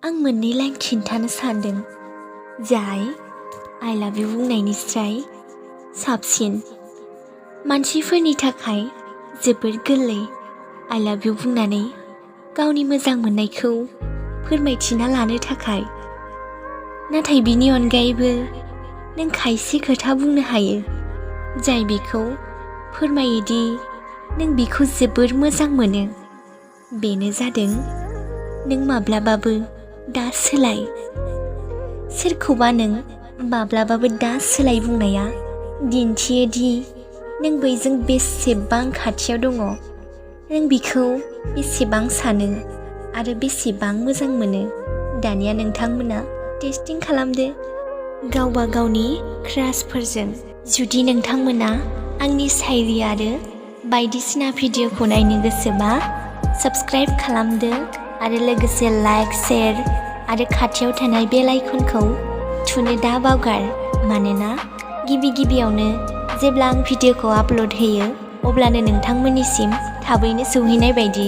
आं मोननै लाइन खिन्थानो सानदों जाय आइ लाभ इउ बुंनायनिफ्राय साबसिन। मानसिफोरनि थाखाय जोबोर गोरलै आइ लाभ इउ बुंनानै गावनि मोजां मोननायखौ फोरमायथिना लानो थाखाय। नाथाय बिनि अनगायैबो नों खायसे खोथा बुंनो हायो जाय बेखौ फोरमायोदि नों बिखौ जोबोर मोजां मोनो। बेनो जादों नों माब्लाबाबो दा सोलाय। सोरखौबा नों माब्लाबाबो दा सोलाय बुंनाया दिन्थियोदि नों बैजों बेसेबां खाथियाव दङ, नों बिखौ बेसेबां सानो आरो बेसेबां मोजां मोनो। दानिया नोंथांमोना टेस्टिं खालामदो गावबा गावनि क्रासफोरजों। जुदि नोंथांमोना आंनि शायरि आरो बायदिसिना भिडिअखौ नायनो गोसोबा साबस्क्राइब खालामदो आरो लोगोसे लाइक, शेयार आरो खाथियाव थानाय बेल आइकनखौ थुनो दा बावगार। मानोना गिबियावनो जेब्ला आं भिडिअखौ आपल'ड होयो अब्लानो नोंथांमोननिसिम थाबैनो सौहैनाय बायदि।